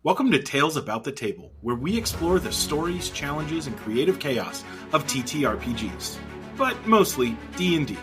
Welcome to Tales About the Table, where we explore the stories, challenges, and creative chaos of TTRPGs, but mostly D&D.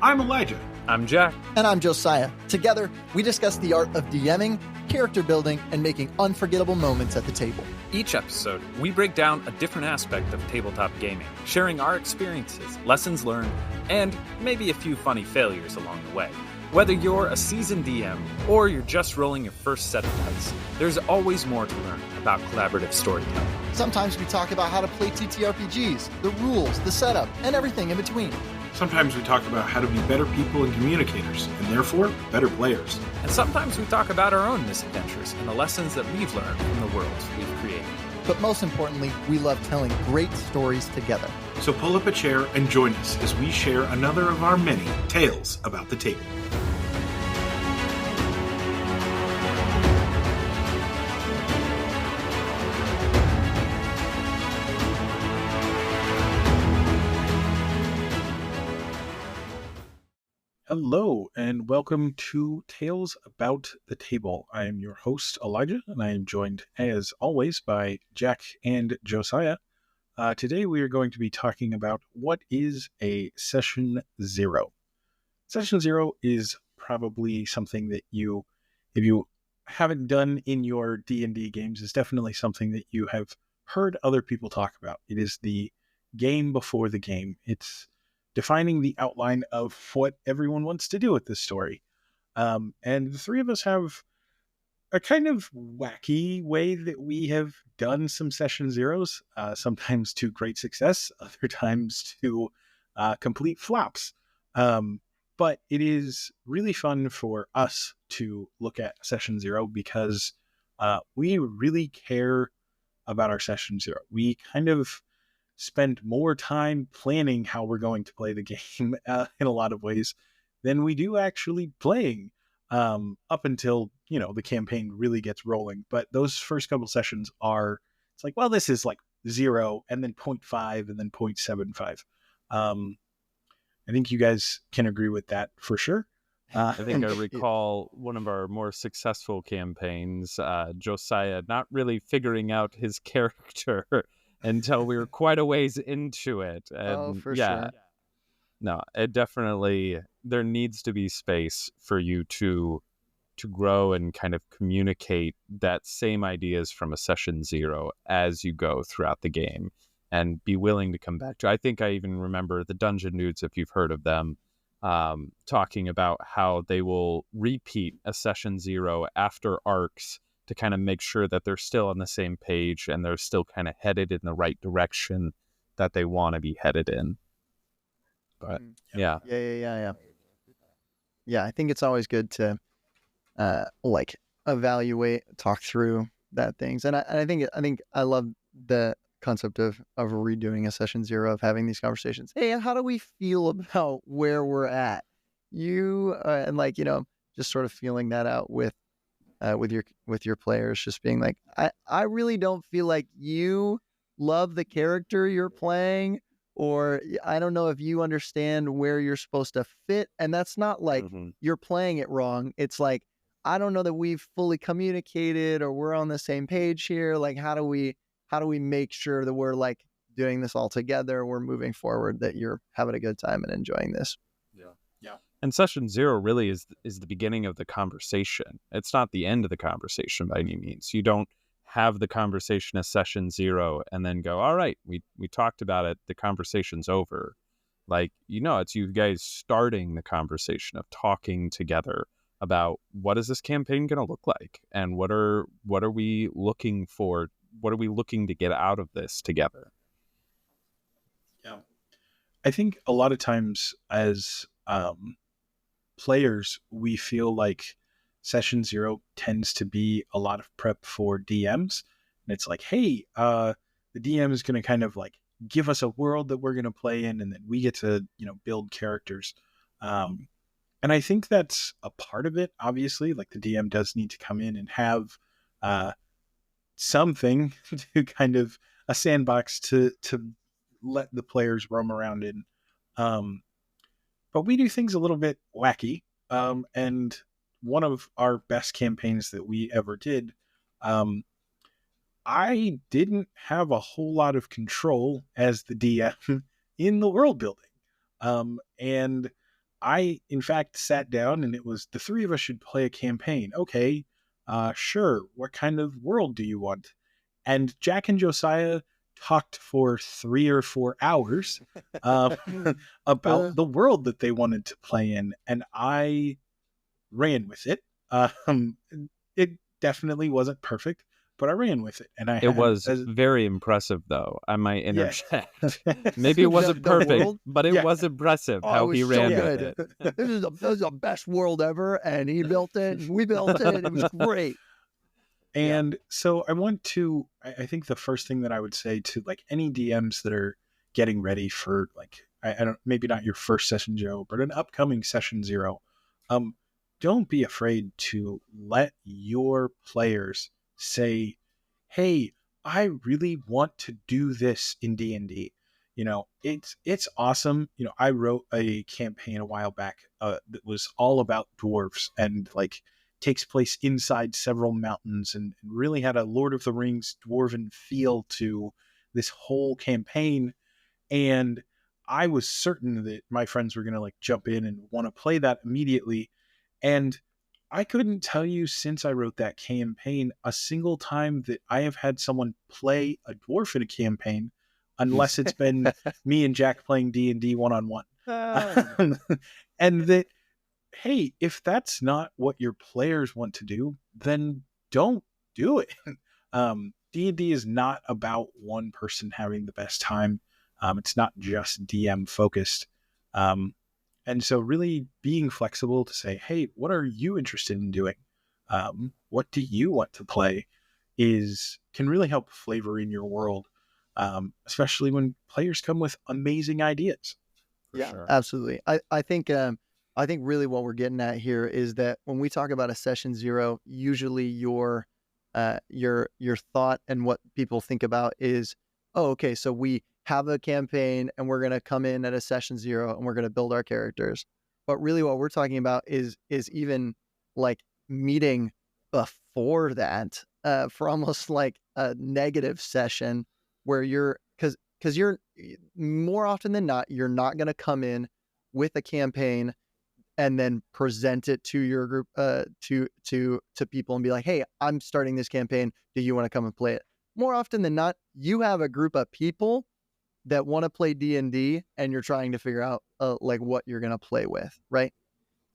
I'm Elijah. I'm Jack. And I'm Josiah. Together, we discuss the art of DMing, character building, and making unforgettable moments at the table. Each episode, we break down a different aspect of tabletop gaming, sharing our experiences, lessons learned, and maybe a few funny failures along the way. Whether you're a seasoned DM or you're just rolling your first set of dice, there's always more to learn about collaborative storytelling. Sometimes we talk about how to play TTRPGs, the rules, the setup, and everything in between. Sometimes we talk about how to be better people and communicators, and therefore, better players. And sometimes we talk about our own misadventures and the lessons that we've learned from the worlds we've created. But most importantly, we love telling great stories together. So pull up a chair and join us as we share another of our many tales about the table. Hello, and welcome to Tales About the Table. I am your host, Elijah, and I am joined, as always, by Jack and Josiah. Today we are going to be talking about what is a Session Zero. Session Zero is probably something that you, if you haven't done in your D&D games, is definitely something that you have heard other people talk about. It is the game before the game. It's defining the outline of what everyone wants to do with this story. And the three of us have a kind of wacky way that we have done some Session Zeros, sometimes to great success, other times to complete flops. But it is really fun for us to look at Session Zero because we really care about our Session Zero. We kind of spend more time planning how we're going to play the game in a lot of ways than we do actually playing up until, the campaign really gets rolling. But those first couple sessions it's like, well, this is like 0 and then 0.5 and then 0.75. I think you guys can agree with that for sure. I think I recall one of our more successful campaigns, Josiah not really figuring out his character until we were quite a ways into it. And sure. No, it definitely, there needs to be space for you to grow and kind of communicate that same ideas from a Session Zero as you go throughout the game and be willing to come back to. I think I even remember the Dungeon Dudes, if you've heard of them, talking about how they will repeat a Session Zero after arcs to kind of make sure that they're still on the same page and they're still kind of headed in the right direction that they want to be headed in. But yeah. Yeah, I think it's always good to evaluate, talk through that things. And I think I love the concept of redoing a Session Zero, of having these conversations. Hey, how do we feel about where we're at? Just sort of feeling that out with your players, just being like, I really don't feel like you love the character you're playing, or I don't know if you understand where you're supposed to fit. And that's not like you're playing it wrong. It's like, I don't know that we've fully communicated or we're on the same page here. Like, how do we make sure that we're like doing this all together, we're moving forward, that you're having a good time and enjoying this? Yeah. And Session Zero really is the beginning of the conversation. It's not the end of the conversation by any means. You don't have the conversation as Session Zero and then go, all right, we talked about it, the conversation's over. Like, it's you guys starting the conversation of talking together about what is this campaign going to look like, and what are we looking for, what are we looking to get out of this together. Yeah, I think a lot of times as players, we feel like Session Zero tends to be a lot of prep for DMs. And it's like, hey, the DM is going to kind of like give us a world that we're going to play in, and then we get to, build characters. And I think that's a part of it, obviously. Like, the DM does need to come in and have something to kind of a sandbox to let the players roam around in. But we do things a little bit wacky. And one of our best campaigns that we ever did I didn't have a whole lot of control as the DM in the world building. And I, in fact, sat down and it was the three of us should play a campaign. Okay, sure. What kind of world do you want? And Jack and Josiah talked for 3 or 4 hours about the world that they wanted to play in, and I ran with it. It definitely wasn't perfect, but I ran with it, and It was very impressive, though. I might interject. Yeah. Maybe it wasn't The perfect, world? but it Yeah. was impressive Oh, how it was he so ran good. with it. This is the best world ever, and he built it, and we built it. It was great. And so I want to, I think the first thing that I would say to like any DMs that are getting ready for like, I don't, maybe not your first session zero, but an upcoming session zero, don't be afraid to let your players say, hey, I really want to do this in D&D. You know, it's awesome. You know, I wrote a campaign a while back that was all about dwarves and like takes place inside several mountains and really had a Lord of the Rings dwarven feel to this whole campaign. And I was certain that my friends were going to like jump in and want to play that immediately. And I couldn't tell you since I wrote that campaign a single time that I have had someone play a dwarf in a campaign, unless it's been me and Jack playing D&D one-on-one. And that, hey, if that's not what your players want to do, then don't do it. D&D is not about one person having the best time. It's not just DM focused. And so really being flexible to say, hey, what are you interested in doing? What do you want to play can really help flavor in your world, especially when players come with amazing ideas. Yeah, sure. absolutely. I think really what we're getting at here is that when we talk about a session zero, usually your thought and what people think about is, oh, okay, so we have a campaign and we're going to come in at a session zero and we're going to build our characters. But really what we're talking about is even like meeting before that, for almost like a negative session where because you're more often than not, you're not going to come in with a campaign and then present it to your group, to people and be like, hey, I'm starting this campaign. Do you want to come and play it? More often than not, you have a group of people that want to play D&D and you're trying to figure out like what you're going to play with. Right.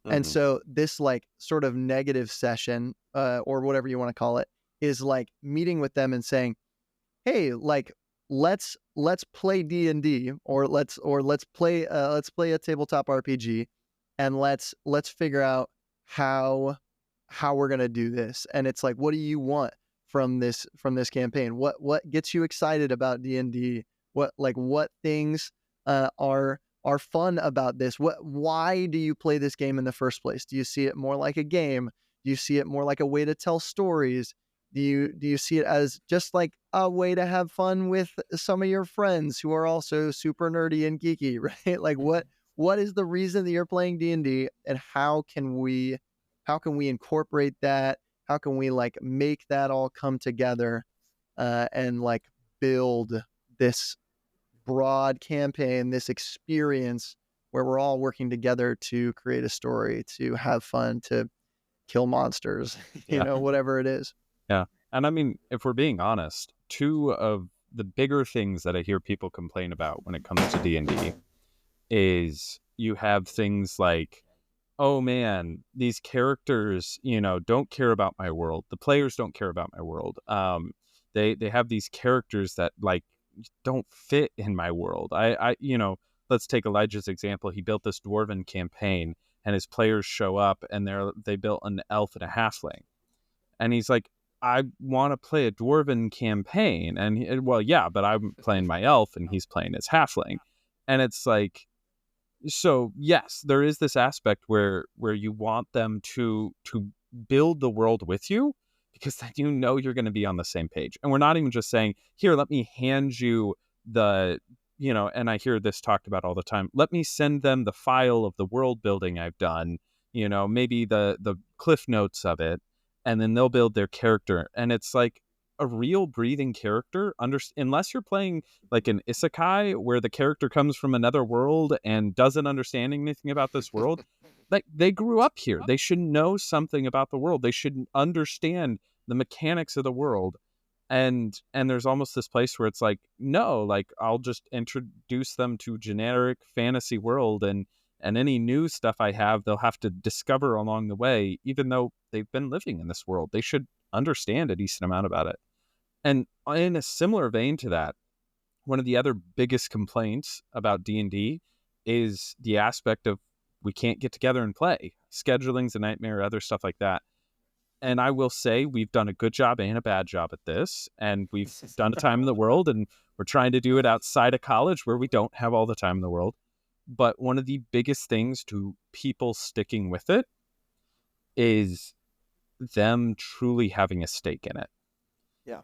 And so this like sort of negative session, or whatever you want to call it, is like meeting with them and saying, hey, like, let's play D&D or let's play a tabletop RPG, and let's figure out how we're going to do this. And it's like, what do you want from this campaign? What gets you excited about D&D? What things are fun about this? Why do you play this game in the first place? Do you see it more like a game? Do you see it more like a way to tell stories? Do you see it as just like a way to have fun with some of your friends who are also super nerdy and geeky, right? Like what is the reason that you're playing D&D, and how can we incorporate that? How can we like make that all come together and like build this broad campaign, this experience where we're all working together to create a story, to have fun, to kill monsters, you know, whatever it is. Yeah. And I mean, if we're being honest, two of the bigger things that I hear people complain about when it comes to D&D is you have things like, oh man, these characters, you know, don't care about my world. The players don't care about my world. They have these characters that like don't fit in my world. I you know, let's take Elijah's example. He built this dwarven campaign and his players show up and they built an elf and a halfling. And he's like, I want to play a dwarven campaign. And well, yeah, but I'm playing my elf and he's playing his halfling. And it's like, so yes, there is this aspect where you want them to build the world with you, because then you know you're going to be on the same page. And we're not even just saying, here, let me hand you the, you know, and I hear this talked about all the time, let me send them the file of the world building I've done, you know, maybe the cliff notes of it, and then they'll build their character. And it's like, a real breathing character, unless you're playing like an isekai where the character comes from another world and doesn't understand anything about this world, like they grew up here. They should know something about the world. They should understand the mechanics of the world. And there's almost this place where it's like, no, like I'll just introduce them to generic fantasy world, and any new stuff I have, they'll have to discover along the way, even though they've been living in this world. They should understand a decent amount about it. And in a similar vein to that, one of the other biggest complaints about D&D is the aspect of we can't get together and play. Scheduling's a nightmare, other stuff like that. And I will say we've done a good job and a bad job at this. And we've done a time in the world, and we're trying to do it outside of college where we don't have all the time in the world. But one of the biggest things to people sticking with it is them truly having a stake in it. Yeah.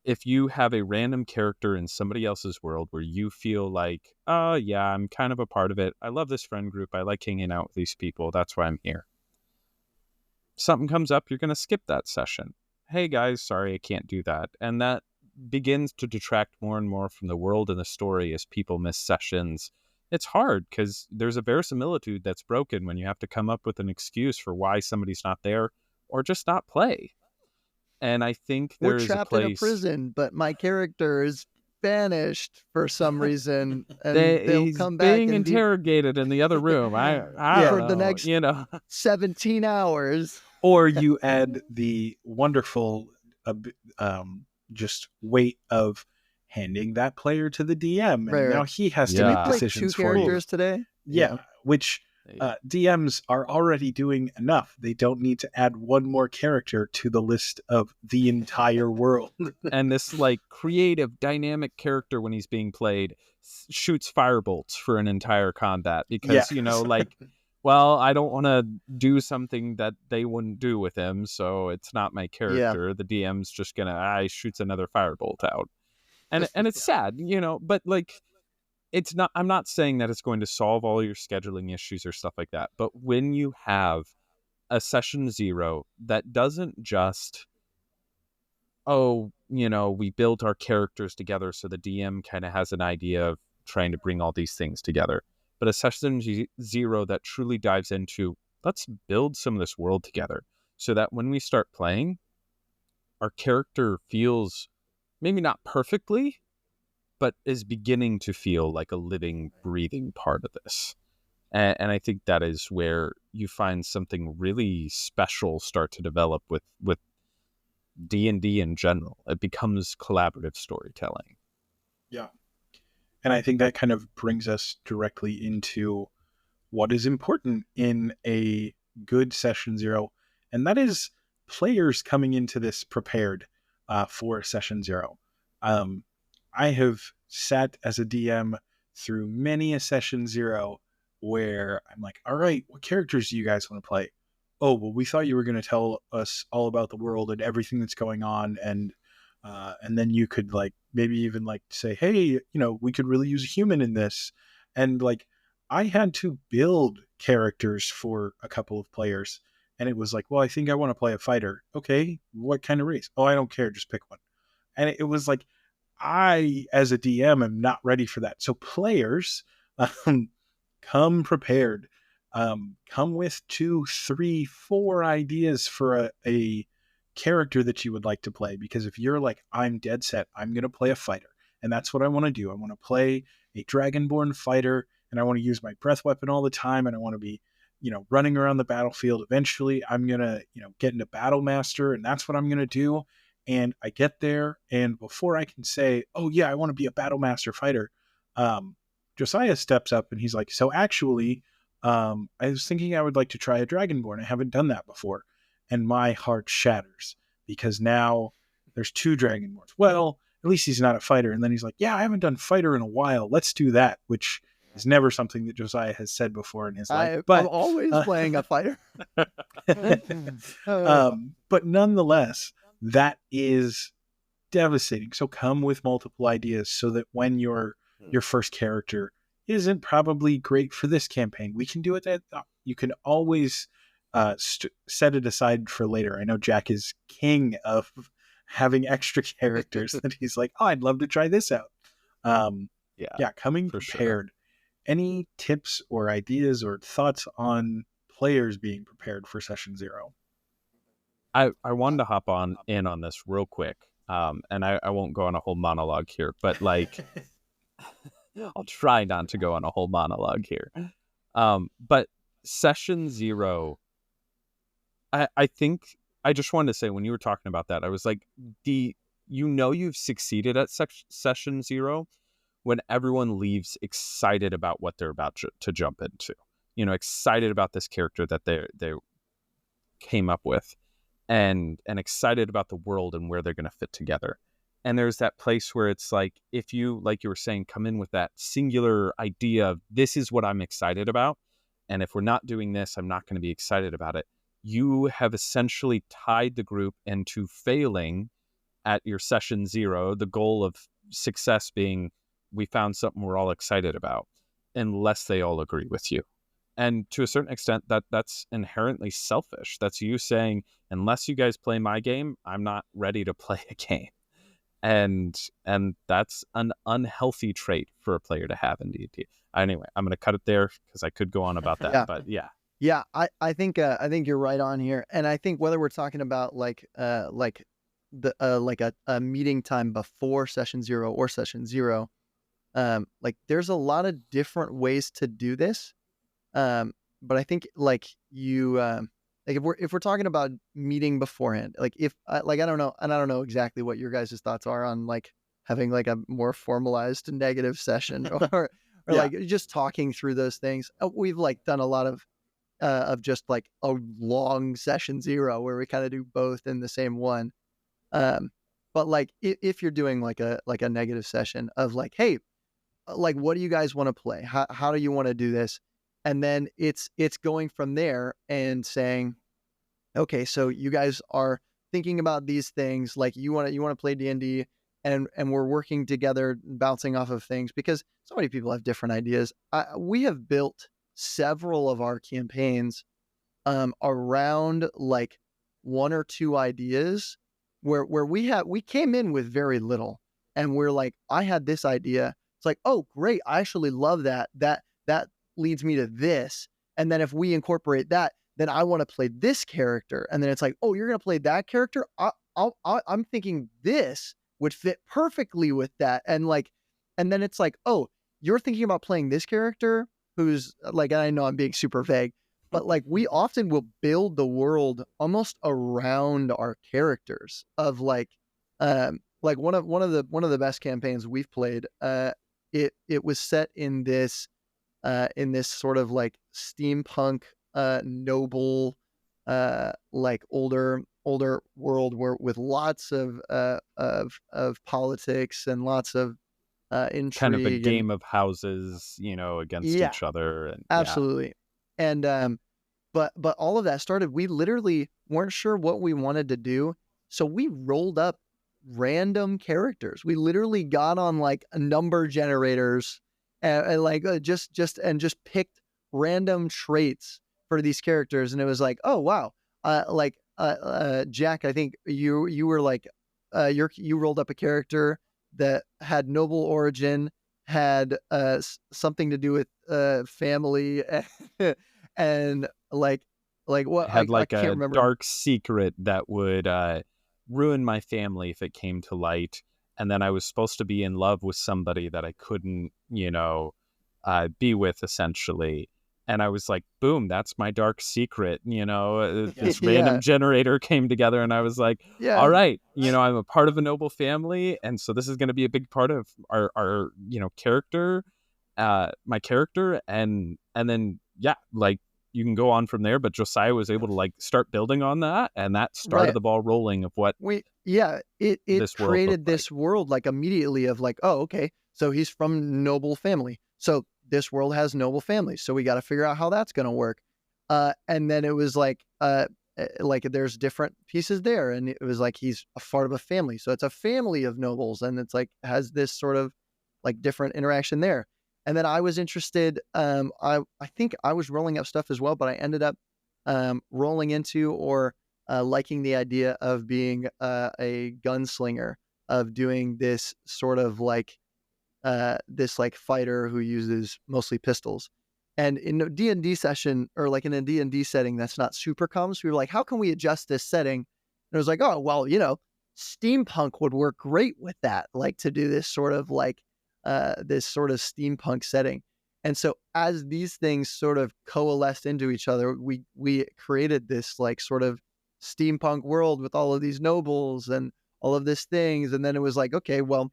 If you have a random character in somebody else's world where you feel like, oh yeah, I'm kind of a part of it. I love this friend group. I like hanging out with these people. That's why I'm here. Something comes up, you're going to skip that session. Hey guys, sorry, I can't do that. And that begins to detract more and more from the world and the story as people miss sessions. It's hard because there's a verisimilitude that's broken when you have to come up with an excuse for why somebody's not there or just not play. And I think we're trapped in a prison, but my character is banished for some reason, and they'll come back being interrogated in the other room. I for don't the know, next 17 hours. Or you add the wonderful just weight of handing that player to the DM, and now he has to make decisions for you. 2 characters today. Yeah, which DMs are already doing enough. They don't need to add one more character to the list of the entire world. And this like creative, dynamic character, when he's being played, shoots firebolts for an entire combat because, like, well, I don't want to do something that they wouldn't do with him, so it's not my character. The DM's just gonna shoots another firebolt out. And it's sad, but like, it's not, I'm not saying that it's going to solve all your scheduling issues or stuff like that. But when you have a session 0 that doesn't just, we built our characters together so the DM kind of has an idea of trying to bring all these things together, but a session 0 that truly dives into, let's build some of this world together so that when we start playing, our character feels maybe not perfectly, but is beginning to feel like a living, breathing part of this. And I think that is where you find something really special start to develop with D&D in general. It becomes collaborative storytelling. Yeah. And I think that kind of brings us directly into what is important in a good session 0. And that is players coming into this prepared for session 0. I have sat as a DM through many a session 0 where I'm like, all right, what characters do you guys want to play? Oh, well, we thought you were going to tell us all about the world and everything that's going on. And then you could like, maybe even like say, hey, we could really use a human in this. And like, I had to build characters for a couple of players. And it was like, well, I think I want to play a fighter. Okay, what kind of race? Oh, I don't care. Just pick one. And it was like, I, as a DM, am not ready for that. So players, come prepared. Come with 2, 3, 4 ideas for a character that you would like to play. Because if you're like, I'm dead set, I'm going to play a fighter. And that's what I want to do. I want to play a Dragonborn fighter, and I want to use my breath weapon all the time, and I want to be, running around the battlefield. Eventually, I'm going to, get into Battle Master, and that's what I'm going to do. And I get there, and before I can say, oh yeah, I want to be a Battle Master fighter, Josiah steps up and he's like, so actually, I was thinking I would like to try a Dragonborn. I haven't done that before. And my heart shatters because now there's 2 Dragonborns. Well, at least he's not a fighter. And then he's like, yeah, I haven't done fighter in a while. Let's do that, which is never something that Josiah has said before in his life. But I'm always playing a fighter. But nonetheless, that is devastating. So come with multiple ideas so that when your first character isn't probably great for this campaign, we can do it. You can always set it aside for later. I know Jack is king of having extra characters that he's like, oh, I'd love to try this out. Coming for sure. prepared. Any tips or ideas or thoughts on players being prepared for session 0? I wanted to hop in on this real quick. And I won't go on a whole monologue here, but like I'll try not to go on a whole monologue here. But session 0, I think I just wanted to say, when you were talking about that, I was like, you've succeeded at session 0 when everyone leaves excited about what they're about to jump into, excited about this character that they came up with, and excited about the world and where they're going to fit together. And there's that place where it's like, if you, like you were saying, come in with that singular idea of this is what I'm excited about, and if we're not doing this, I'm not going to be excited about it, you have essentially tied the group into failing at your session 0, the goal of success being we found something we're all excited about, unless they all agree with you. And to a certain extent, that's inherently selfish. That's you saying, unless you guys play my game, I'm not ready to play a game. And that's an unhealthy trait for a player to have in D&D. Anyway, I'm going to cut it there because I could go on about that. But yeah, I think you're right on here, and I think whether we're talking about like a meeting time before session 0 or session 0, like there's a lot of different ways to do this. But I think like if we're talking about meeting beforehand, like I don't know, and I don't know exactly what your guys' thoughts are on like having like a more formalized negative session or like just talking through those things. We've like done a lot of just like a long session 0 where we kind of do both in the same one. But like if you're doing like a negative session of like, hey, like what do you guys want to play? How do you want to do this? And then it's going from there and saying, okay, so you guys are thinking about these things, like you want to play D&D, and we're working together, bouncing off of things, because so many people have different ideas. We have built several of our campaigns around like 1 or 2 ideas where we came in with very little, and we're like, I had this idea. It's like, oh great, I actually love that leads me to this. And then if we incorporate that, then I want to play this character. And then it's like, oh, you're going to play that character? I'm thinking this would fit perfectly with that. And then it's like, oh, you're thinking about playing this character who's like, I know I'm being super vague, but like we often will build the world almost around our characters of like one of the best campaigns we've played. It was set in this sort of like steampunk, noble, like older world with lots of politics and lots of intrigue, kind of a game of houses, against each other. And absolutely. And but all of that started, we literally weren't sure what we wanted to do, so we rolled up random characters. We literally got on like number generators and like just picked random traits for these characters, and it was like, oh wow, Jack, I think you were like, you rolled up a character that had noble origin, had something to do with family, and like what had I can't a remember. Dark secret that would ruin my family if it came to light. And then I was supposed to be in love with somebody that I couldn't, be with, essentially. And I was like, boom, that's my dark secret. This random generator came together, and I was like, all right, I'm a part of a noble family. And so this is going to be a big part of our character, my character. And then, like, you can go on from there. But Josiah was able to like start building on that, and that started the ball rolling of what it created this world like immediately of like, oh, okay, so he's from noble family, so this world has noble families, so we got to figure out how that's going to work. And then it was like there's different pieces there, and it was like he's a part of a family, so it's a family of nobles, and it's like has this sort of like different interaction there. And then I was interested, I think I was rolling up stuff as well, but I ended up rolling into or liking the idea of being a gunslinger, of doing this sort of like this like fighter who uses mostly pistols. And in a D&D session, or like in a D&D setting that's not super common, so we were like, how can we adjust this setting? And it was like, oh, well, steampunk would work great with that, like to do this sort of steampunk setting. And so as these things sort of coalesced into each other, we created this like sort of steampunk world with all of these nobles and all of these things. And then it was like, okay, well,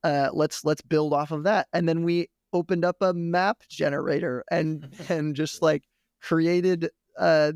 let's build off of that. And then we opened up a map generator and just like created a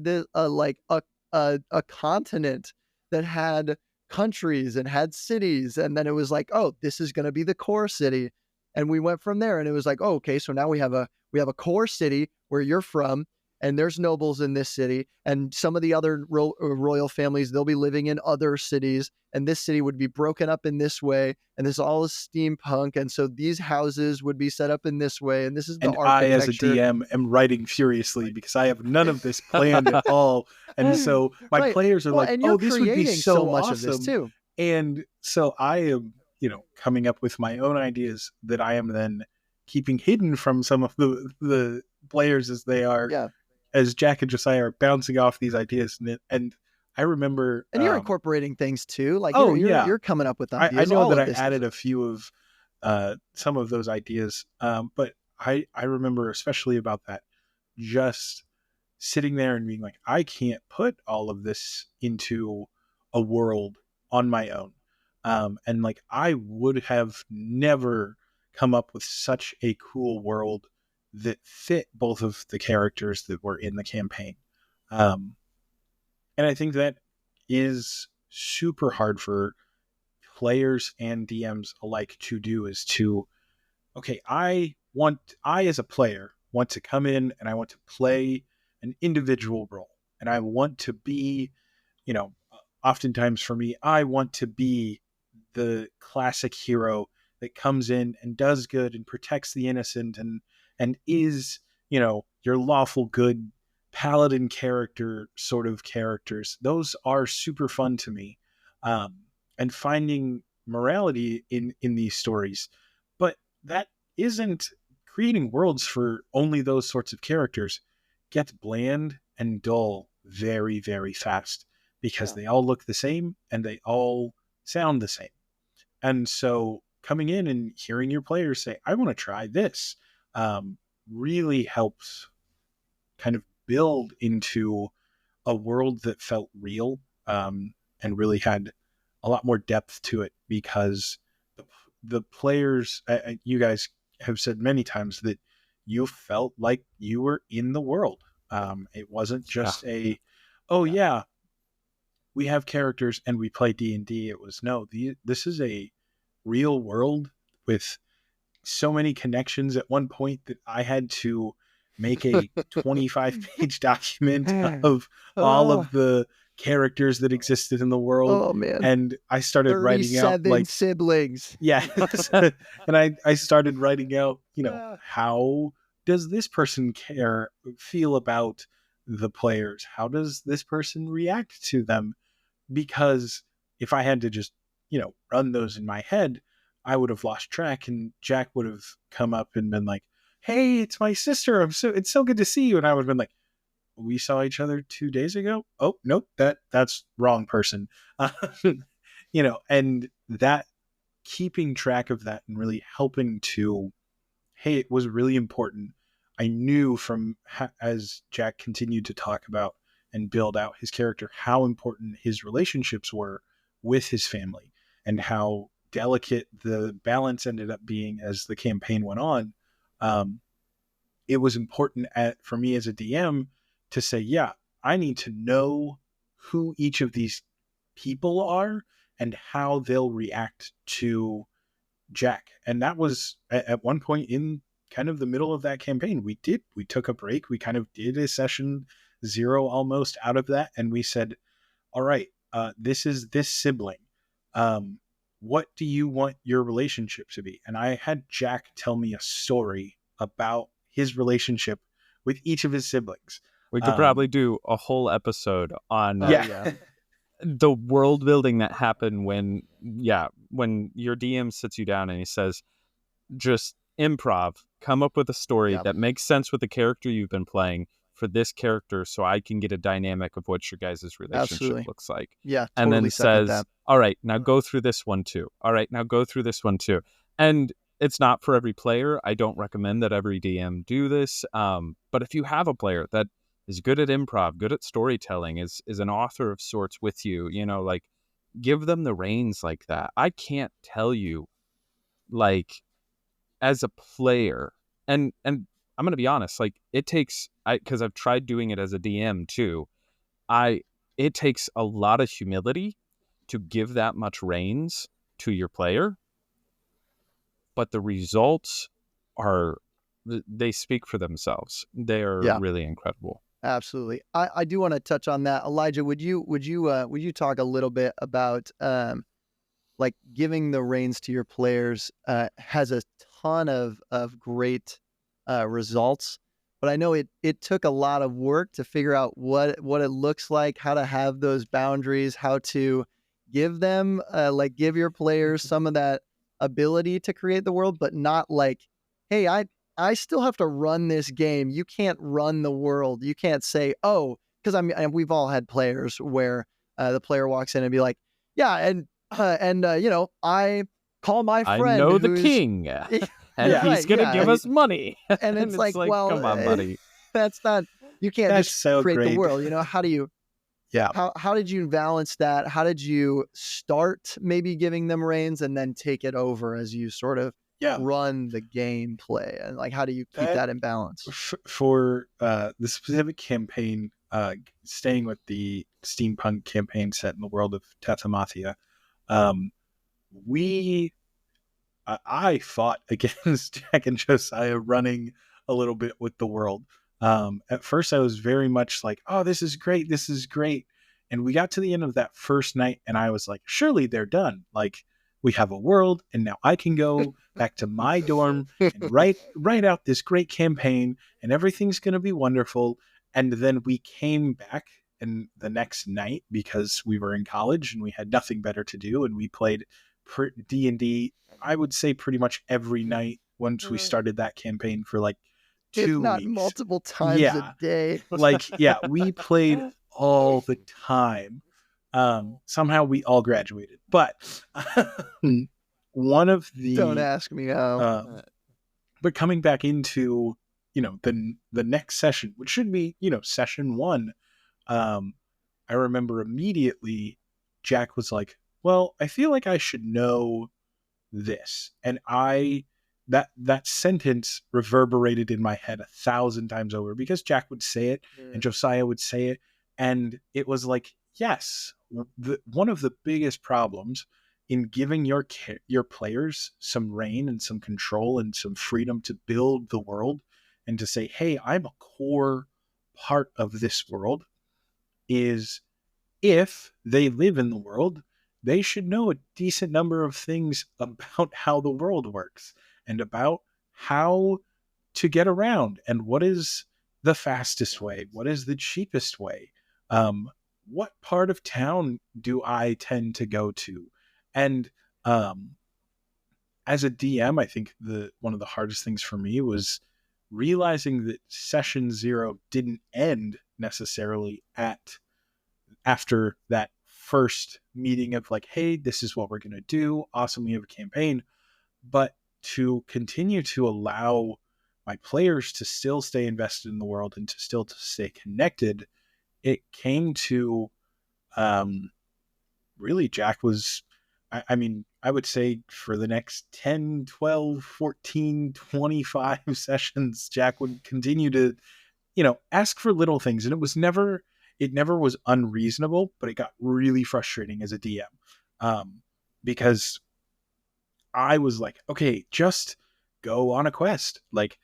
continent that had countries and had cities. And then it was like, oh, this is going to be the core city. And we went from there, and it was like, oh, okay, so now we have a core city where you're from, and there's nobles in this city, and some of the other royal families, they'll be living in other cities, and this city would be broken up in this way, and this all is steampunk, and so these houses would be set up in this way, and this is the And architecture. I, as a DM, am writing furiously because I have none of this planned at all. And so my players are like, and oh, this would be so much awesome. of this too. And so I am, coming up with my own ideas that I am then keeping hidden from some of the players as they are, as Jack and Josiah are bouncing off these ideas. And I remember... And you're incorporating things too. Like, you're coming up with I ideas. know that I added a few of some of those ideas, but I remember especially about that, just sitting there and being like, I can't put all of this into a world on my own. And like, I would have never come up with such a cool world that fit both of the characters that were in the campaign. And I think that is super hard for players and DMs alike to do, is to, okay, I as a player want to come in and I want to play an individual role. And I want to be, oftentimes for me, I want to be the classic hero that comes in and does good and protects the innocent and is, your lawful good paladin character sort of characters. Those are super fun to me. And finding morality in these stories. But that isn't creating worlds for only those sorts of characters. Gets bland and dull very, very fast because they all look the same and they all sound the same. And so coming in and hearing your players say, I want to try this, really helps kind of build into a world that felt real, and really had a lot more depth to it, because the players, you guys have said many times that you felt like you were in the world. It wasn't just we have characters and we play D&D. It was, no, this is a real world with so many connections at one point that I had to make a 25-page document of all of the characters that existed in the world. Oh man. And I started writing out like siblings. Yeah. And I started writing out, how does this person feel about the players? How does this person react to them? Because if I had to just, run those in my head, I would have lost track, and Jack would have come up and been like, hey, it's my sister. It's so good to see you. And I would have been like, we saw each other 2 days ago. Oh, nope, that's wrong person. And that, keeping track of that and really helping to, hey, it was really important. I knew from as Jack continued to talk about and build out his character, how important his relationships were with his family and how delicate the balance ended up being as the campaign went on. It was important for me as a DM to say, yeah, I need to know who each of these people are and how they'll react to Jack. And that was at one point in kind of the middle of that campaign. We took a break. We kind of did a session 0 almost out of that. And we said, all right, this is this sibling. What do you want your relationship to be? And I had Jack tell me a story about his relationship with each of his siblings. We could probably do a whole episode on Yeah. the world building that happened when your DM sits you down and he says, just improv, come up with a story Yeah. that makes sense with the character you've been playing for this character, so I can get a dynamic of what your guys' relationship Absolutely. looks like. Yeah, And totally then second says, that. all right, now go through this one too. All right, now go through this one too. And it's not for every player. I don't recommend that every DM do this. But if you have a player that is good at improv, good at storytelling, is an author of sorts with you, like, give them the reins like that. I can't tell you, like, as a player, and I'm going to be honest, like, it takes, because I've tried doing it as a DM too, it takes a lot of humility to give that much reins to your player, but the results they speak for themselves. They are really incredible. Absolutely. I do want to touch on that. Elijah, would you talk a little bit about like giving the reins to your players has a ton of great results, but I know it took a lot of work to figure out what it looks like, how to have those boundaries, how to give them give your players some of that ability to create the world, but not like, hey, I still have to run this game. You can't run the world. You can't say, oh, because we've all had players where the player walks in and be like, yeah, and I call my friend. I know the king, and he's gonna give us money. And it's like, well, come on, buddy. That's not. You can't That's just so create great. the world. How do you? Yeah. How did you balance that? How did you start maybe giving them reins and then take it over as you sort of run the gameplay? And like, how do you keep that in balance? For the specific campaign, staying with the steampunk campaign set in the world of Tatamathia, I fought against Jack and Josiah running a little bit with the world. At first I was very much like, oh, this is great. And we got to the end of that first night and I was like, surely they're done. Like, we have a world and now I can go back to my dorm and write out this great campaign and everything's going to be wonderful. And then we came back and the next night, because we were in college and we had nothing better to do, and we played D&D, I would say pretty much every night once we started that campaign for like 2 weeks. If not multiple times a day. We played all the time. Somehow we all graduated, but one of the, don't ask me how. But coming back into the next session, which should be session 1, I remember immediately Jack was like, well, I feel like I should know this, and that sentence reverberated in my head 1,000 times over, because Jack would say it and Josiah would say it, and it was like, yes, one of the biggest problems in giving your players some reign and some control and some freedom to build the world and to say, hey, I'm a core part of this world, is if they live in the world, they should know a decent number of things about how the world works and about how to get around and what is the fastest way, what is the cheapest way, what part of town do I tend to go to? And as a DM, I think one of the hardest things for me was realizing that session 0 didn't end necessarily after that first meeting of like, hey, this is what we're going to do. Awesome, we have a campaign. But to continue to allow my players to still stay invested in the world and to stay connected, it came to really Jack was, I would say for the next 10, 12, 14, 25 sessions, Jack would continue to, ask for little things. And it never was unreasonable, but it got really frustrating as a DM. Because I was like, okay, just go on a quest, like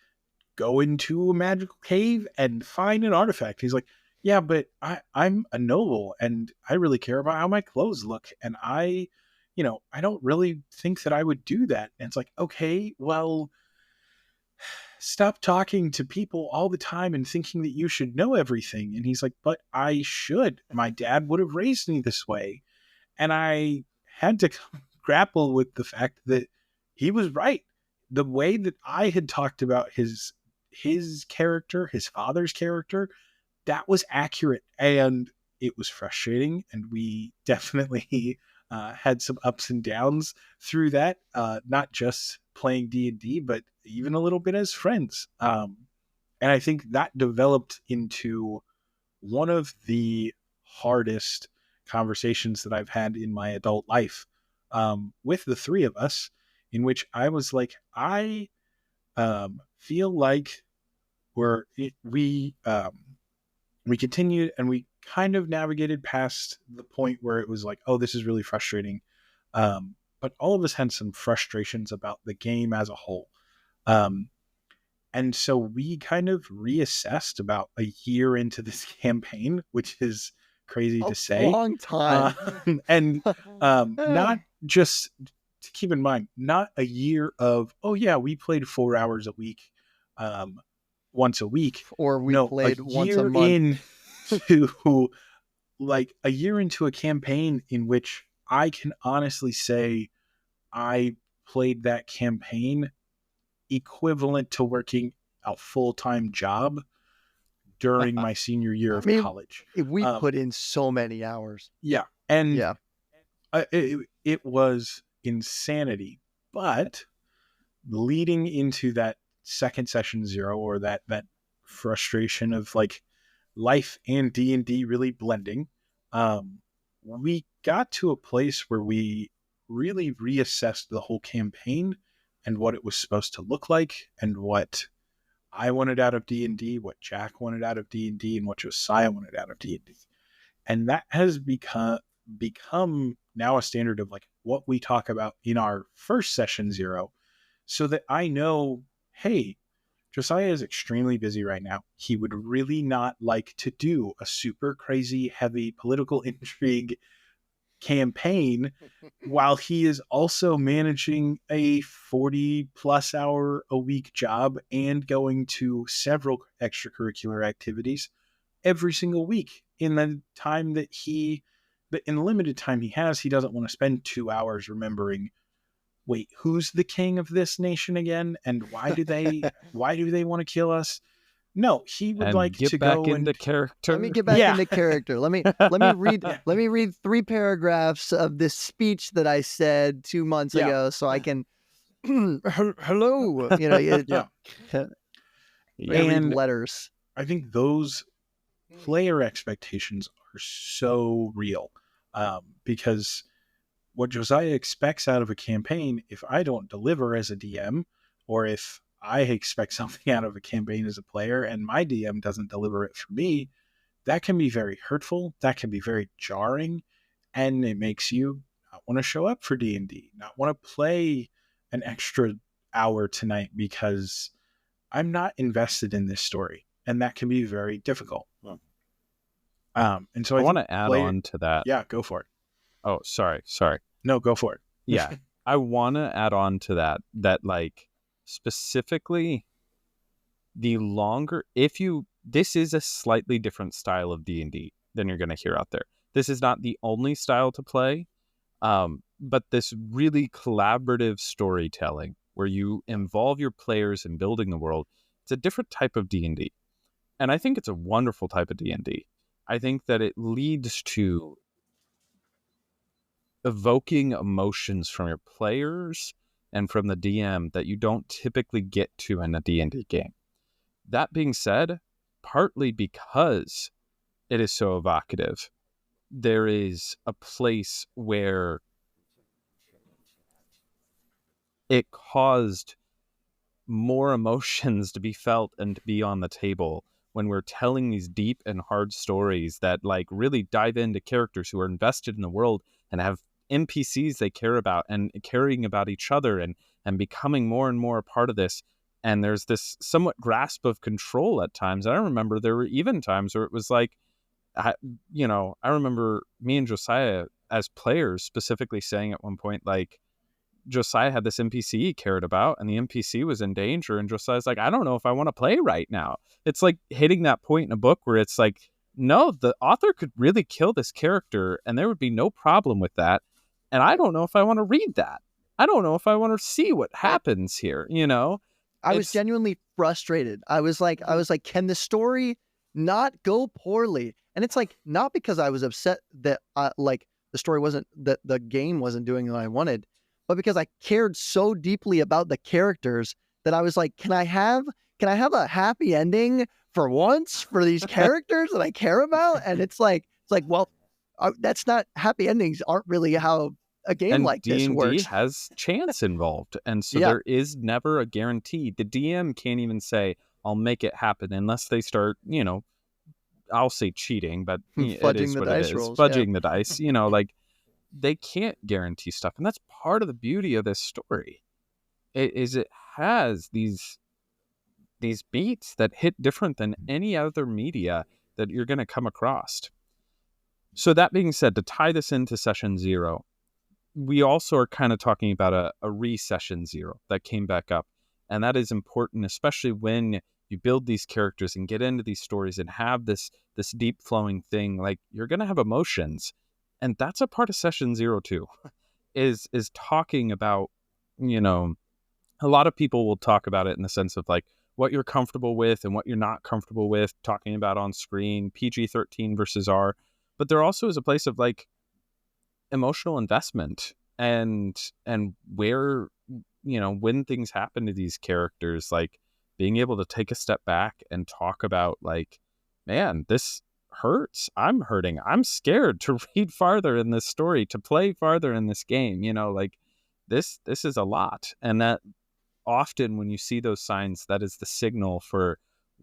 go into a magical cave and find an artifact. He's like, yeah, but I'm a noble and I really care about how my clothes look. And I don't really think that I would do that. And it's like, okay, well, stop talking to people all the time and thinking that you should know everything. And he's like, but I should. My dad would have raised me this way. And I had to grapple with the fact that he was right. The way that I had talked about his character, his father's character, that was accurate. And it was frustrating. And we definitely had some ups and downs through that, not just playing D&D, but even a little bit as friends. And I think that developed into one of the hardest conversations that I've had in my adult life, with the three of us, in which I was like, I feel like we continued, and we kind of navigated past the point where it was like, oh, this is really frustrating. But all of us had some frustrations about the game as a whole. And so we kind of reassessed about a year into this campaign, which is crazy to say. A long time. And not just, to keep in mind, not a year of, oh yeah, we played 4 hours a week, once a week. Or we played once a month. Like a year into a campaign in which I can honestly say I played that campaign equivalent to working a full-time job during my senior year of college. We put in so many hours. Yeah. And it was insanity. But leading into that second session 0, or that frustration of like life and D&D really blending, we got to a place where we really reassessed the whole campaign and what it was supposed to look like, and what I wanted out of D&D, what Jack wanted out of D&D, and what Josiah wanted out of D&D. And that has become now a standard of like what we talk about in our first session 0, so that I know, hey, Josiah is extremely busy right now. He would really not like to do a super crazy, heavy political intrigue campaign while he is also managing a 40+ hour a week job and going to several extracurricular activities every single week. In the time that in the limited time he has, he doesn't want to spend 2 hours remembering, wait, who's the king of this nation again? And why do they want to kill us? No, he would like to go into character. Let me get back into character. Let me read 3 paragraphs of this speech that I said 2 months ago, so I can hello. Read letters. I think those player expectations are so real, because what Josiah expects out of a campaign, if I don't deliver as a DM, or if I expect something out of a campaign as a player and my DM doesn't deliver it for me, that can be very hurtful. That can be very jarring. And it makes you not want to show up for D&D, not want to play an extra hour tonight because I'm not invested in this story. And that can be very difficult. And so I want to add on to that. Yeah, go for it. Oh, sorry. No, go for it. Yeah. I want to add on to that like, specifically, the longer, this is a slightly different style of D&D than you're going to hear out there. This is not the only style to play, but this really collaborative storytelling where you involve your players in building the world, it's a different type of D&D. And I think it's a wonderful type of D&D. I think that it leads to evoking emotions from your players and from the DM that you don't typically get to in a D&D game. That being said, partly because it is so evocative, there is a place where it caused more emotions to be felt and to be on the table when we're telling these deep and hard stories that like really dive into characters who are invested in the world and have NPCs they care about and caring about each other and becoming more and more a part of this. And there's this somewhat grasp of control at times. I remember there were even times where it was like, I remember me and Josiah as players specifically saying at one point, like, Josiah had this NPC he cared about, and the NPC was in danger, and Josiah's like, I don't know if I want to play right now. It's like hitting that point in a book where it's like, no, the author could really kill this character, and there would be no problem with that. And I don't know if I want to read that. I don't know if I want to see what happens here, you know? I was genuinely frustrated. I was like, can the story not go poorly? And it's like, not because I was upset that like the story wasn't, that the game wasn't doing what I wanted, but because I cared so deeply about the characters that I was like, can I have a happy ending for once for these characters that I care about? And it's like, well, that's not, happy endings aren't really how a game and like D&D this works. has chance involved, and so there is never a guarantee. The DM can't even say, I'll make it happen, unless they start, you know, I'll say cheating, but it is what it is. Fudging the dice, you know, like, they can't guarantee stuff. And that's part of the beauty of this story, it has these beats that hit different than any other media that you're going to come across. So that being said, to tie this into session 0, we also are kind of talking about a re-session 0 that came back up. And that is important, especially when you build these characters and get into these stories and have this deep flowing thing. Like, you're going to have emotions. And that's a part of session 0 too, is talking about, you know, a lot of people will talk about it in the sense of like what you're comfortable with and what you're not comfortable with, talking about on screen, PG-13 versus R. But there also is a place of like emotional investment and where, you know, when things happen to these characters, like being able to take a step back and talk about like, man, this hurts. I'm hurting. I'm scared to read farther in this story, to play farther in this game, you know, like this is a lot. And that often when you see those signs, that is the signal for,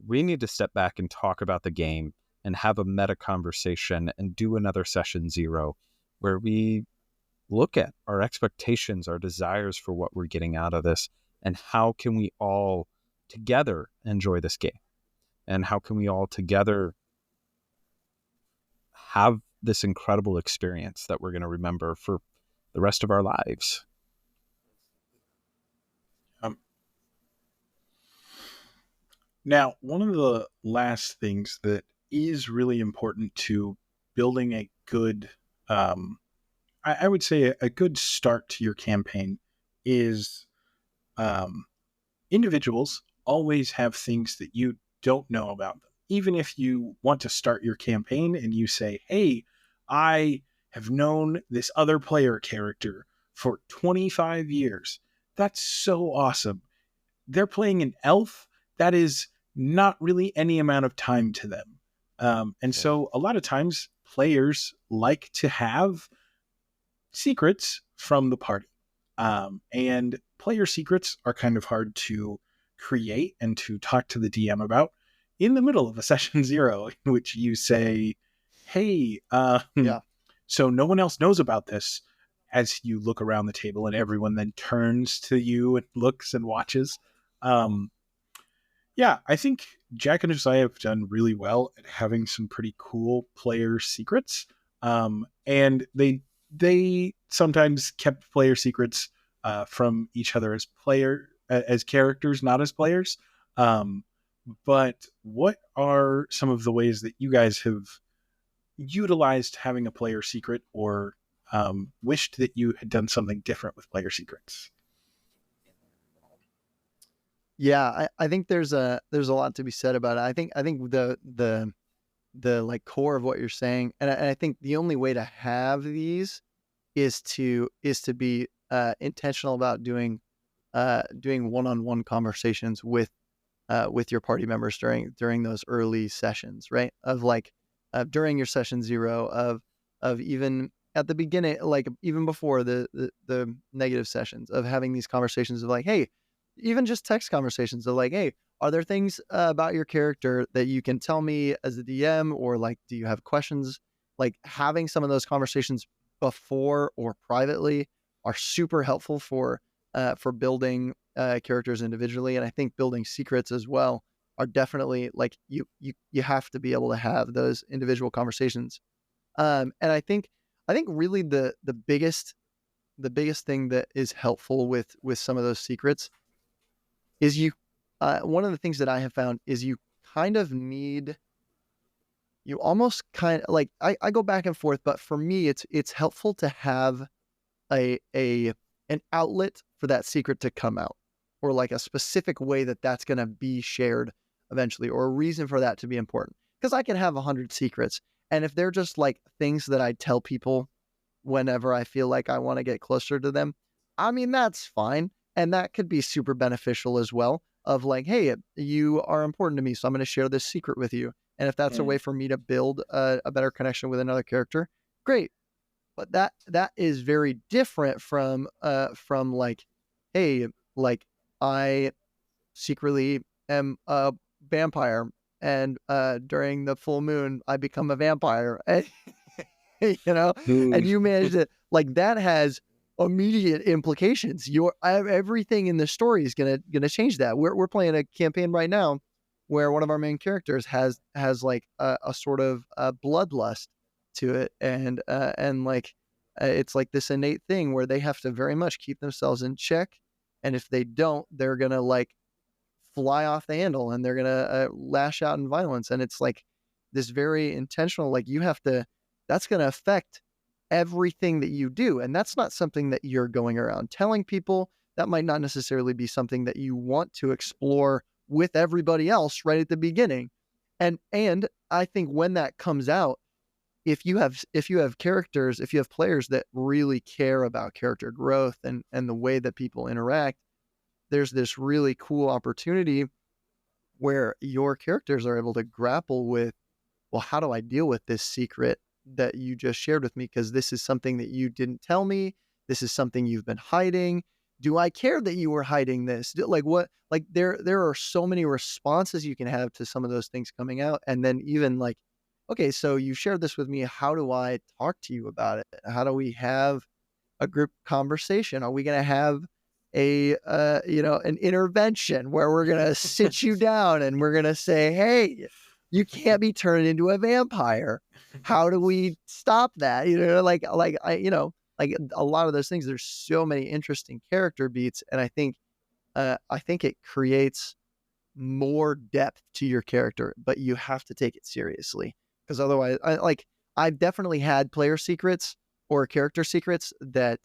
we need to step back and talk about the game and have a meta conversation and do another session 0 where we look at our expectations, our desires for what we're getting out of this, and how can we all together enjoy this game, and how can we all together have this incredible experience that we're going to remember for the rest of our lives. Now, one of the last things that is really important to building a good, I would say a good start to your campaign is individuals always have things that you don't know about them. Even if you want to start your campaign and you say, hey, I have known this other player character for 25 years. That's so awesome. They're playing an elf. That is not really any amount of time to them. And so a lot of times players like to have secrets from the party. And player secrets are kind of hard to create and to talk to the DM about in the middle of a session 0, in which you say, hey, so no one else knows about this, as you look around the table and everyone then turns to you and looks and watches. I think Jack and Josiah have done really well at having some pretty cool player secrets. And they sometimes kept player secrets from each other as characters, not as players. But what are some of the ways that you guys have utilized having a player secret, or wished that you had done something different with player secrets? Yeah, I think there's a lot to be said about it. I think the like core of what you're saying, and I think the only way to have these is to be intentional about doing one-on-one conversations with your party members during those early sessions, right? Of like during your session 0, of even at the beginning, like even before the negative sessions, of having these conversations of like, hey, even just text conversations of like, hey, are there things about your character that you can tell me as a DM, or like, do you have questions? Like having some of those conversations before or privately are super helpful for building characters individually. And I think building secrets as well are definitely like, you have to be able to have those individual conversations. And I think really the biggest the biggest thing that is helpful with some of those secrets is one of the things that I have found is you kind of need, you almost kind of like, I go back and forth, but for me, it's helpful to have an outlet for that secret to come out, or like a specific way that that's going to be shared eventually, or a reason for that to be important. Because I can have 100 secrets, and if they're just like things that I tell people whenever I feel like I want to get closer to them, I mean, that's fine. And that could be super beneficial as well, of like, hey, you are important to me, so I'm going to share this secret with you. And if that's a way for me to build a better connection with another character, great. But that is very different from like, hey, like I secretly am a vampire, and during the full moon I become a vampire. You know, and you manage to, like, that has immediate implications. Everything in the story is gonna change that. We're playing a campaign right now where one of our main characters has like a sort of bloodlust to it, and like it's like this innate thing where they have to very much keep themselves in check, and if they don't, they're gonna like fly off the handle, and they're gonna lash out in violence. And it's like this very intentional, like, you have to, that's gonna affect everything that you do, and that's not something that you're going around telling people. That might not necessarily be something that you want to explore with everybody else right at the beginning. And I think when that comes out, if you have characters, if you have players that really care about character growth and the way that people interact, there's this really cool opportunity where your characters are able to grapple with, well, how do I deal with this secret that you just shared with me? Because this is something that you didn't tell me. This is something you've been hiding. Do I care that you were hiding this? Like, what? Like, there are so many responses you can have to some of those things coming out. And then even like, okay, so you shared this with me. How do I talk to you about it? How do we have a group conversation? Are we going to have an intervention where we're going to sit you down and we're going to say, hey, you can't be turned into a vampire. How do we stop that? Like a lot of those things, there's so many interesting character beats. And I think it creates more depth to your character, but you have to take it seriously, because otherwise, I've definitely had player secrets or character secrets that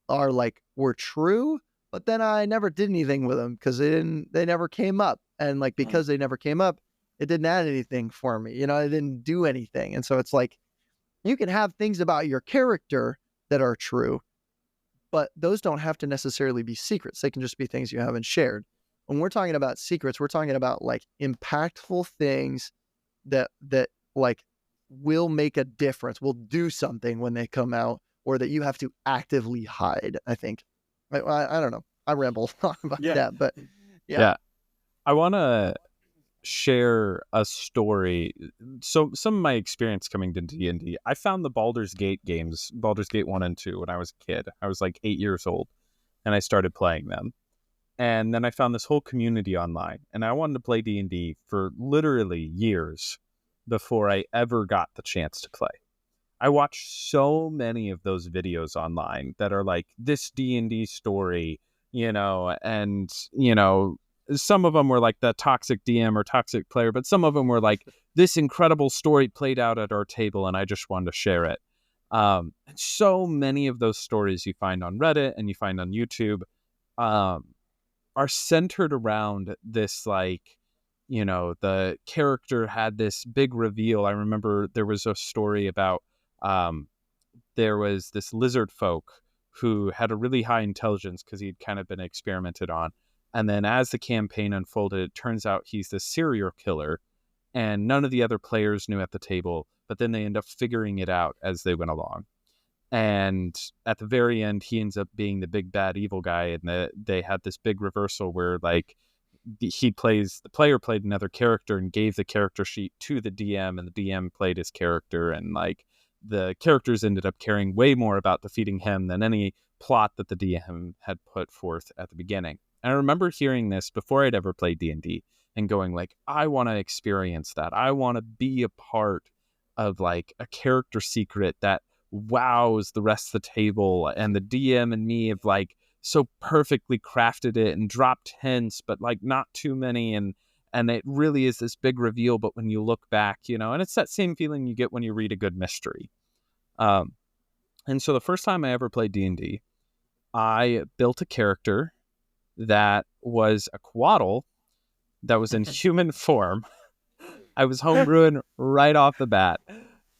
are like, were true, but then I never did anything with them because they never came up. And like, because they never came up, it didn't add anything for me. It didn't do anything. And so it's like, you can have things about your character that are true, but those don't have to necessarily be secrets. They can just be things you haven't shared. When we're talking about secrets, we're talking about like impactful things that like will make a difference, will do something when they come out, or that you have to actively hide. I think. I don't know. I ramble on about that, but yeah. I want to share a story. So some of my experience coming to D&D, I found the Baldur's Gate games, Baldur's Gate 1 and 2, when I was a kid. I was like 8 years old, and I started playing them. And then I found this whole community online, and I wanted to play D&D for literally years before I ever got the chance to play. I watched so many of those videos online that are like, this D&D story, and, some of them were like the toxic DM or toxic player, but some of them were like, this incredible story played out at our table, and I just wanted to share it. And so many of those stories you find on Reddit and you find on YouTube are centered around this, like, the character had this big reveal. I remember there was a story about there was this lizard folk who had a really high intelligence because he'd kind of been experimented on. And then as the campaign unfolded, it turns out he's the serial killer, and none of the other players knew at the table, but then they end up figuring it out as they went along. And at the very end, he ends up being the big bad evil guy, and they had this big reversal where, like, the player played another character and gave the character sheet to the DM, and the DM played his character, and like the characters ended up caring way more about defeating him than any plot that the DM had put forth at the beginning. And I remember hearing this before I'd ever played D&D and going like, I want to experience that. I want to be a part of like a character secret that wows the rest of the table, and the DM and me have like so perfectly crafted it and dropped hints, but like not too many, and it really is this big reveal. But when you look back, and it's that same feeling you get when you read a good mystery. And so the first time I ever played D&D, I built a character that was a Quaddle that was in human form. I was homebrewing right off the bat.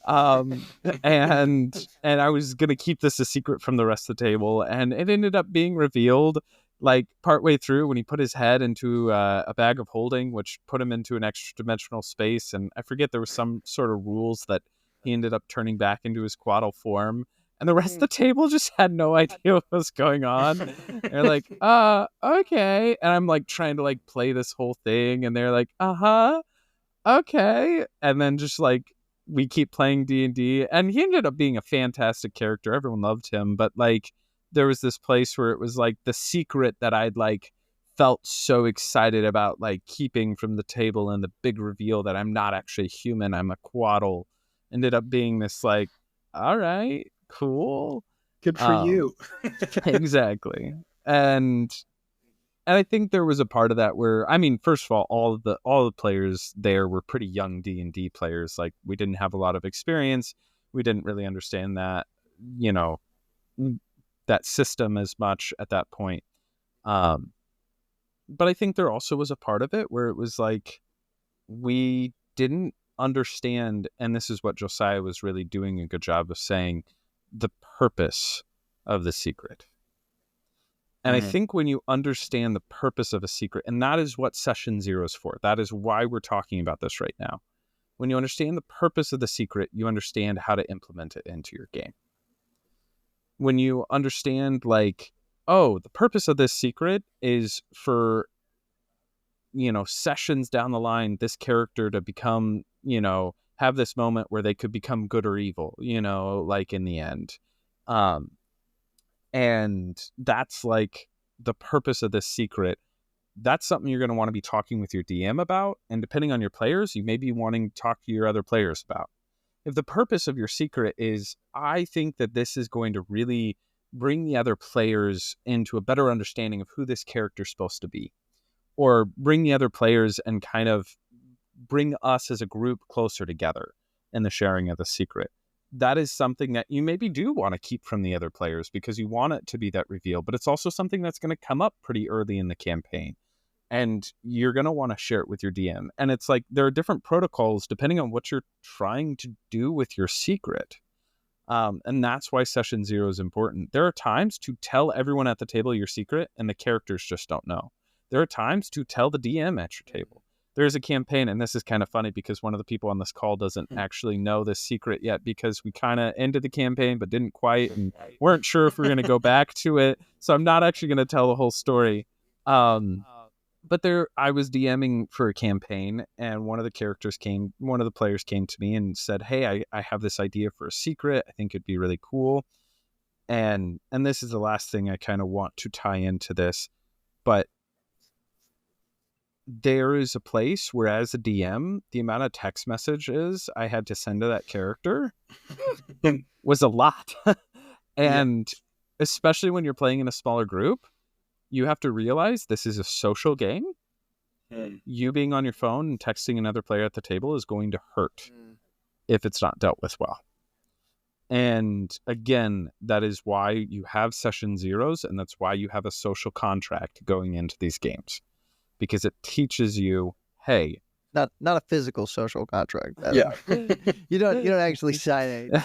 And I was going to keep this a secret from the rest of the table. And it ended up being revealed like partway through when he put his head into a bag of holding, which put him into an extra dimensional space. And I forget, there was some sort of rules that he ended up turning back into his Quaddle form. And the rest of the table just had no idea what was going on. They're like, okay. And I'm like trying to like play this whole thing. And they're like, okay. And then just like, we keep playing D&D, and he ended up being a fantastic character. Everyone loved him. But like, there was this place where it was like the secret that I'd like felt so excited about like keeping from the table, and the big reveal that I'm not actually human, I'm a Quaddle, ended up being this like, all right, cool, good for you. Exactly. And I think there was a part of that where, I mean, first of all the players there were pretty young D&D players. Like, we didn't have a lot of experience. We didn't really understand that, that system as much at that point. But I think there also was a part of it where it was like, we didn't understand, and this is what Josiah was really doing a good job of saying, the purpose of the secret. And I think when you understand the purpose of a secret, and that is what Session Zero is for, that is why we're talking about this right now. When you understand the purpose of the secret, you understand how to implement it into your game. When you understand, like, oh, the purpose of this secret is for, sessions down the line, this character to become, have this moment where they could become good or evil, like in the end. And that's like the purpose of this secret. That's something you're going to want to be talking with your DM about. And depending on your players, you may be wanting to talk to your other players about. If the purpose of your secret is, I think that this is going to really bring the other players into a better understanding of who this character is supposed to be, or bring the other players and kind of bring us as a group closer together in the sharing of the secret, that is something that you maybe do want to keep from the other players because you want it to be that reveal, but it's also something that's going to come up pretty early in the campaign, and you're going to want to share it with your DM. And it's like, there are different protocols depending on what you're trying to do with your secret. And that's why Session Zero is important. There are times to tell everyone at the table your secret, and the characters just don't know. There are times to tell the DM at your table. There's a campaign, and this is kind of funny because one of the people on this call doesn't actually know this secret yet, because we kind of ended the campaign but didn't quite, and weren't sure if we were going to go back to it. So I'm not actually going to tell the whole story. But I was DMing for a campaign, and one of the players came to me and said, hey, I have this idea for a secret. I think it'd be really cool. And this is the last thing I kind of want to tie into this, but there is a place where, as a DM, the amount of text messages I had to send to that character was a lot. And especially when you're playing in a smaller group, you have to realize this is a social game. You being on your phone and texting another player at the table is going to hurt if it's not dealt with well. And again, that is why you have Session Zeros, and that's why you have a social contract going into these games. Because it teaches you, hey, not a physical social contract. Yeah, you don't actually sign it.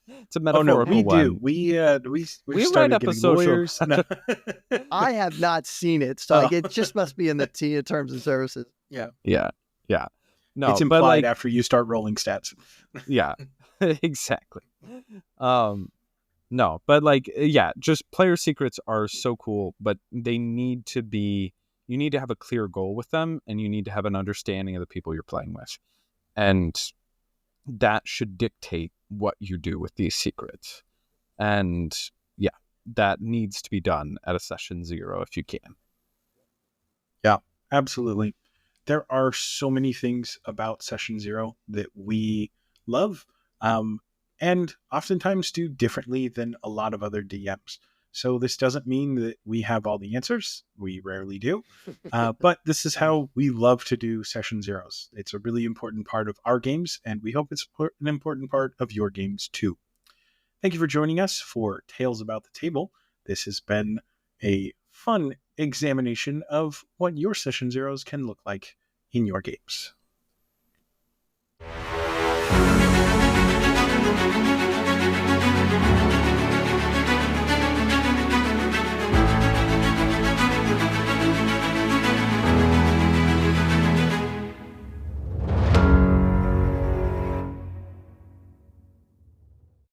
It's a metaphorical we one. do. We write up a social. Lawyers. No. I have not seen it, so it just must be in the terms and services. Yeah. No, it's implied after you start rolling stats. Yeah, exactly. No, but just player secrets are so cool, but they need to be. You need to have a clear goal with them, and you need to have an understanding of the people you're playing with. And that should dictate what you do with these secrets. And that needs to be done at a Session Zero if you can. Yeah, absolutely. There are so many things about Session Zero that we love. and oftentimes do differently than a lot of other DMs. So this doesn't mean that we have all the answers. We rarely do. But this is how we love to do Session Zeros. It's a really important part of our games, and we hope it's an important part of your games too. Thank you for joining us for Tales About the Table. This has been a fun examination of what your Session Zeros can look like in your games.